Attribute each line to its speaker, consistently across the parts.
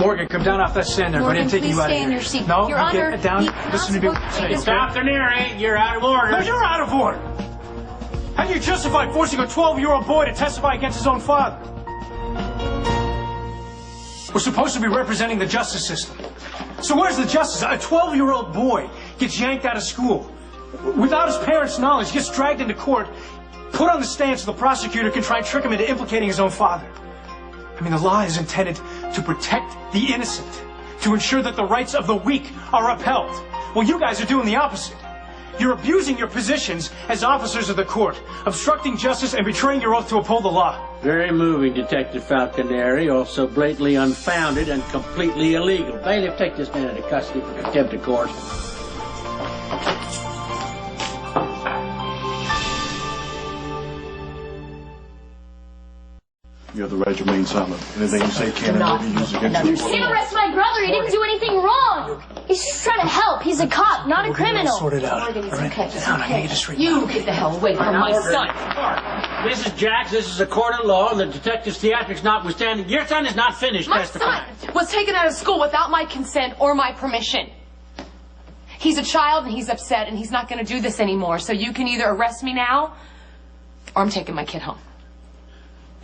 Speaker 1: Morgan, come down off that stand there.
Speaker 2: Morgan,
Speaker 1: I'm taking you out of here.
Speaker 2: Morgan, please stay in your seat.
Speaker 1: No,
Speaker 2: Your Honor,
Speaker 1: get down. Listen to me.
Speaker 3: Stop the narrate. You're out of order.
Speaker 1: No, you're out of order. How do you justify forcing a 12-year-old boy to testify against his own father? We're supposed to be representing the justice system. So where's the justice? A 12-year-old boy gets yanked out of school. Without his parents' knowledge, gets dragged into court, put on the stand so the prosecutor can try and trick him into implicating his own father. I mean, the law is intended to protect the innocent, to ensure that the rights of the weak are upheld. Well, you guys are doing the opposite. You're abusing your positions as officers of the court, obstructing justice and betraying your oath to uphold the law.
Speaker 3: Very moving, Detective Falconeri. Also blatantly unfounded and completely illegal. Bailiff, take this man into custody for contempt of court.
Speaker 4: You have the right to remain silent. Anything you say can and will be used against you.
Speaker 5: You didn't arrest my brother. He didn't do anything wrong. He's just trying to help. He's a cop, not a criminal.
Speaker 1: Sort it out.
Speaker 5: Morgan, it's
Speaker 1: All right?
Speaker 5: okay.
Speaker 1: Sit down. I need you to straighten
Speaker 2: You
Speaker 1: out.
Speaker 2: get the hell away from my son.
Speaker 3: Mrs. Jacks, this is a court of law, and the detective's theatrics notwithstanding, your son is not finished
Speaker 2: My
Speaker 3: testifying.
Speaker 2: son was taken out of school without my consent or my permission. He's a child and he's upset and he's not going to do this anymore. So you can either arrest me now or I'm taking my kid home.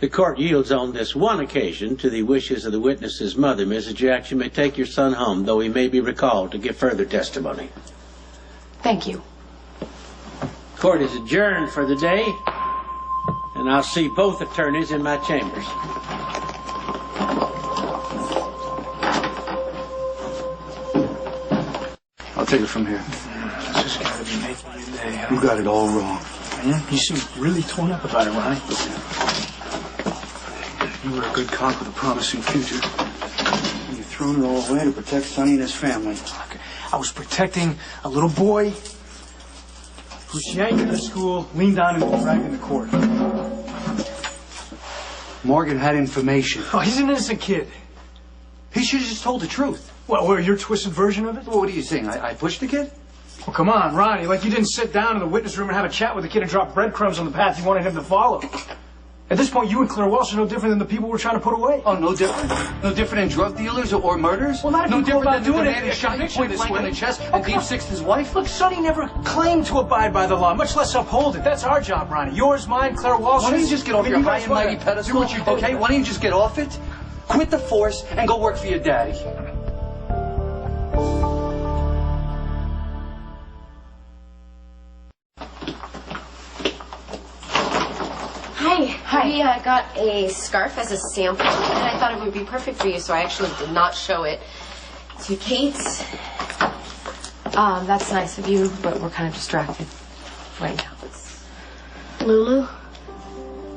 Speaker 3: The court yields on this one occasion to the wishes of the witness's mother. Mrs. Jacks, you may take your son home, though he may be recalled to give further testimony.
Speaker 2: Thank you.
Speaker 3: Court is adjourned for the day, and I'll see both attorneys in my chambers.
Speaker 4: I'll take it from here.
Speaker 1: This is going to be making your day, huh?
Speaker 4: You got it all wrong.
Speaker 1: You seem really torn up about it, Ronnie.
Speaker 4: You were a good cop with a promising future. And you've thrown it all away to protect Sonny and his family.
Speaker 1: I was protecting a little boy who was yanked out of school, leaned on and dragged into court.
Speaker 4: Morgan had information.
Speaker 1: Oh, he's an innocent kid.
Speaker 4: He should have just told the truth.
Speaker 1: Well, your twisted version of it?
Speaker 4: Well, what are you saying? I pushed the kid?
Speaker 1: Well, come on, Ronnie. Like you didn't sit down in the witness room and have a chat with the kid and drop breadcrumbs on the path you wanted him to follow. At this point, you and Claire Walsh are no different than the people we're trying to put away.
Speaker 4: Oh, no different? No different than drug dealers or murders?
Speaker 1: Well, not if
Speaker 4: no
Speaker 1: you go
Speaker 4: different
Speaker 1: about
Speaker 4: than the
Speaker 1: doing it
Speaker 4: man who
Speaker 1: in
Speaker 4: shot you
Speaker 1: conviction
Speaker 4: point
Speaker 1: this
Speaker 4: blank
Speaker 1: way.
Speaker 4: in the chest and Dave Sixed his wife?
Speaker 1: Look, Sonny never claimed to abide by the law, much less uphold it. That's our job, Ronnie. Yours, mine, Claire Walsh's.
Speaker 4: Why don't you just get off your high and mighty
Speaker 1: Do
Speaker 4: pedestal?
Speaker 1: what you do.
Speaker 4: Okay, why don't you just get off it? Quit the force and go work for your daddy.
Speaker 5: Hi. We got a scarf as a sample, and I thought it would be perfect for you, so I actually did not show it to Kate.
Speaker 2: That's nice of you, but we're kind of distracted right now.
Speaker 6: Lulu,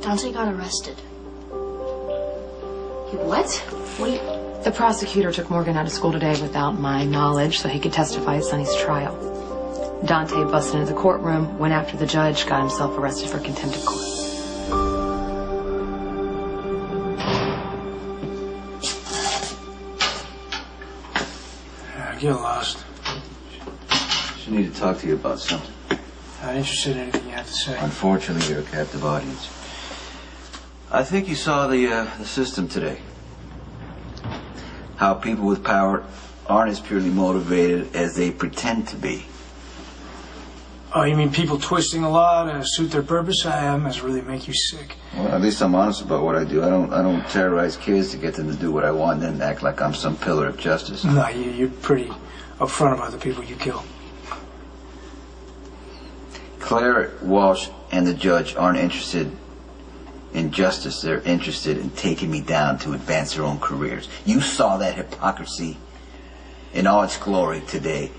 Speaker 6: Dante got arrested.
Speaker 5: What? Wait.
Speaker 2: The prosecutor took Morgan out of school today without my knowledge so he could testify at Sonny's trial. Dante busted into the courtroom, went after the judge, got himself arrested for contempt of court.
Speaker 1: Get lost.
Speaker 7: She need to talk to you about something.
Speaker 1: Not interested in anything you have to say.
Speaker 7: Unfortunately, you're a captive audience. I think you saw the system today. How people with power aren't as purely motivated as they pretend to be.
Speaker 1: Oh, you mean people twisting the law to suit their purpose? That must really make you sick.
Speaker 7: Well, at least I'm honest about what I do. I don't terrorize kids to get them to do what I want and then act like I'm some pillar of justice.
Speaker 1: No, you're pretty upfront about the people you kill.
Speaker 7: Claire Walsh and the judge aren't interested in justice. They're interested in taking me down to advance their own careers. You saw that hypocrisy in all its glory today.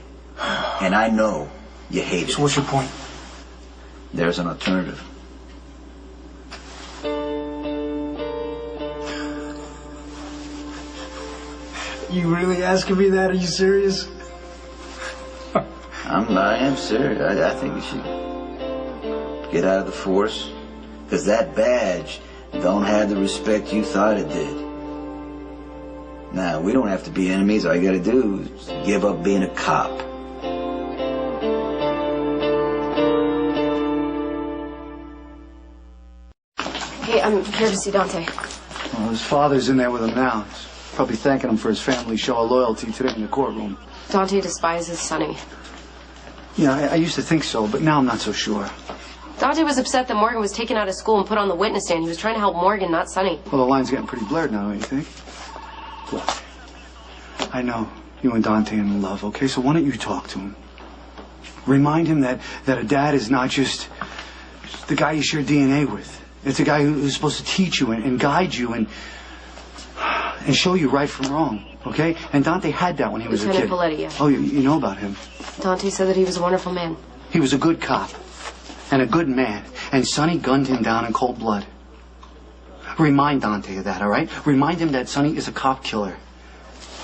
Speaker 7: And I know you hate it.
Speaker 1: So what's your point?
Speaker 7: There's an alternative.
Speaker 1: You really asking me that? Are you serious?
Speaker 7: I am serious. I think you should get out of the force. Because that badge don't have the respect you thought it did. Now, we don't have to be enemies. All you gotta do is give up being a cop.
Speaker 5: Okay, I'm here to see Dante.
Speaker 4: Well, his father's in there with him now. Probably thanking him for his family's show of loyalty today in the courtroom.
Speaker 5: Dante despises Sonny.
Speaker 4: Yeah, I used to think so, but now I'm not so sure.
Speaker 5: Dante was upset that Morgan was taken out of school and put on the witness stand. He was trying to help Morgan, not Sonny.
Speaker 4: Well, the line's getting pretty blurred now, don't you think? Look, I know you and Dante are in love, okay? So why don't you talk to him? Remind him that a dad is not just the guy you share DNA with. It's a guy who's supposed to teach you and guide you and show you right from wrong, okay? And Dante had that when he was a kid.
Speaker 5: Lieutenant Paletti, yeah.
Speaker 4: Oh, you know about him?
Speaker 5: Dante said that he was a wonderful man.
Speaker 4: He was a good cop and a good man, and Sonny gunned him down in cold blood. Remind Dante of that, all right? Remind him that Sonny is a cop killer,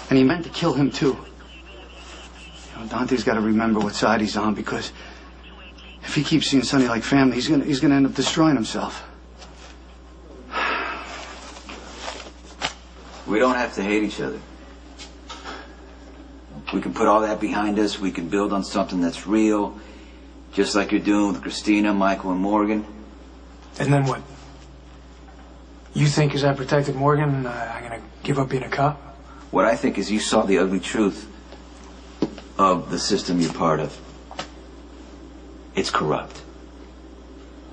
Speaker 4: and he meant to kill him too. You know, Dante's got to remember what side he's on, because if he keeps seeing Sonny like family, he's gonna end up destroying himself.
Speaker 7: We don't have to hate each other. We can put all that behind us. We can build on something that's real, just like you're doing with Christina, Michael, and Morgan.
Speaker 1: And then what? You think as I protected Morgan, I'm gonna give up being a cop?
Speaker 7: What I think is you saw the ugly truth of the system you're part of. It's corrupt.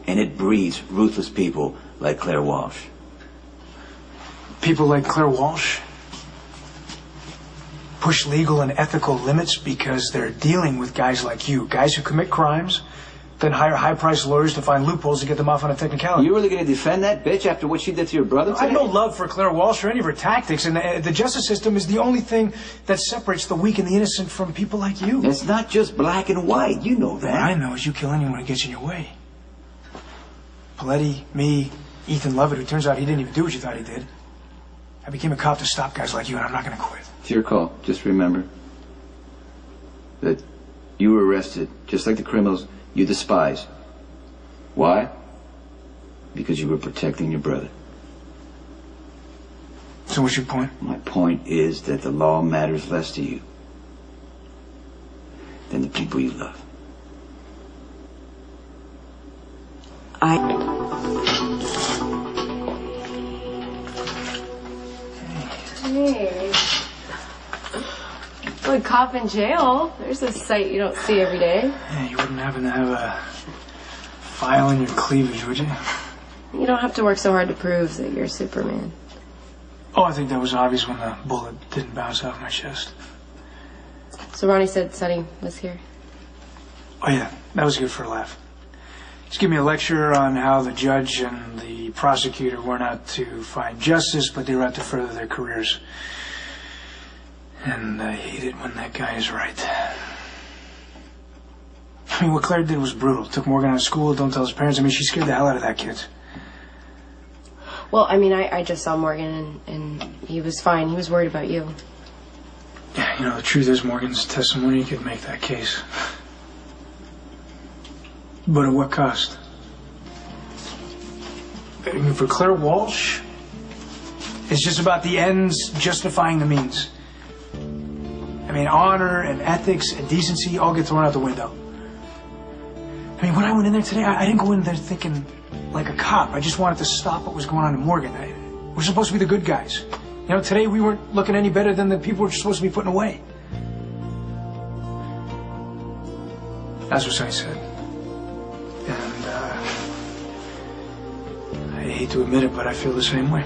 Speaker 7: And it breeds ruthless people like Claire Walsh.
Speaker 1: People like Claire Walsh push legal and ethical limits because they're dealing with guys like you, guys who commit crimes, then hire high-priced lawyers to find loopholes to get them off on a technicality.
Speaker 7: You really going to defend that bitch after what she did to your brother today?
Speaker 1: I have no love for Claire Walsh or any of her tactics, and the justice system is the only thing that separates the weak and the innocent from people like you.
Speaker 7: It's not just black and white. You know that.
Speaker 1: What I know is you kill anyone who gets in your way. Paletti, me, Ethan Lovett, who turns out he didn't even do what you thought he did. I became a cop to stop guys like you, and I'm not going to quit.
Speaker 7: It's your call. Just remember that you were arrested, just like the criminals you despise. Why? Because you were protecting your brother.
Speaker 1: So what's your point?
Speaker 7: My point is that the law matters less to you than the people you love.
Speaker 5: Hey. Good cop in jail. There's a sight you don't see every day.
Speaker 1: Yeah, you wouldn't happen to have a file in your cleavage, would you?
Speaker 5: You don't have to work so hard to prove that you're Superman.
Speaker 1: Oh, I think that was obvious when the bullet didn't bounce off my chest.
Speaker 5: So Ronnie said Sonny was here.
Speaker 1: Oh, yeah, that was good for a laugh. Just give me a lecture on how the judge and the prosecutor weren't out to find justice, but they were out to further their careers. And I hate it when that guy is right. I mean, what Claire did was brutal. Took Morgan out of school, don't tell his parents. I mean, she scared the hell out of that kid.
Speaker 5: Well, I mean, I just saw Morgan, and he was fine. He was worried about you.
Speaker 1: Yeah, you know, the truth is Morgan's testimony could make that case. But at what cost? I mean, for Claire Walsh, it's just about the ends justifying the means. I mean, honor and ethics and decency all get thrown out the window. I mean, when I went in there today, I didn't go in there thinking like a cop. I just wanted to stop what was going on in Morgan. We're supposed to be the good guys. You know, today we weren't looking any better than the people we're supposed to be putting away. That's what Sonny said. And I hate to admit it, but I feel the same way.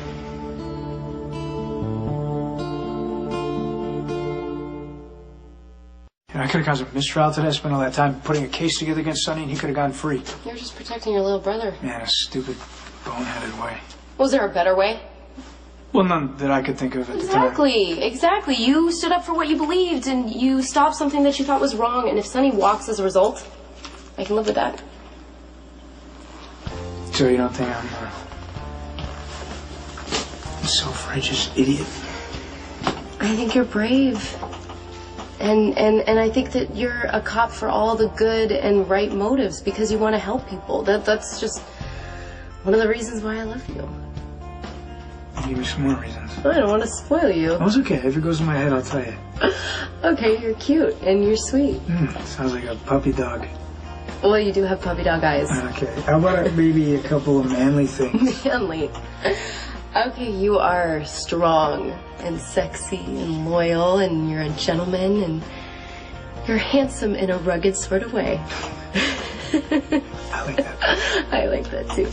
Speaker 1: And I could have caused a mistrial today. I spent all that time putting a case together against Sonny, and he could have gone free.
Speaker 5: You're just protecting your little brother.
Speaker 1: Yeah, in a stupid, boneheaded way.
Speaker 5: Was there a better way?
Speaker 1: Well, none that I could think of at the time.
Speaker 5: Exactly. You stood up for what you believed, and you stopped something that you thought was wrong. And if Sonny walks as a result, I can live with that.
Speaker 1: So you don't think I'm a self-righteous idiot?
Speaker 5: I think you're brave. And I think that you're a cop for all the good and right motives because you want to help people. That's just one of the reasons why I love you.
Speaker 1: Give me some more reasons.
Speaker 5: I don't want to spoil you.
Speaker 1: Oh, it's okay. If it goes in my head, I'll tell you.
Speaker 5: Okay, you're cute and you're sweet.
Speaker 1: Sounds like a puppy dog.
Speaker 5: Well, you do have puppy dog eyes.
Speaker 1: Okay. How about maybe a couple of manly things?
Speaker 5: Manly. Okay, you are strong and sexy and loyal, and you're a gentleman, and you're handsome in a rugged sort of way.
Speaker 4: I like that.
Speaker 5: I like that too.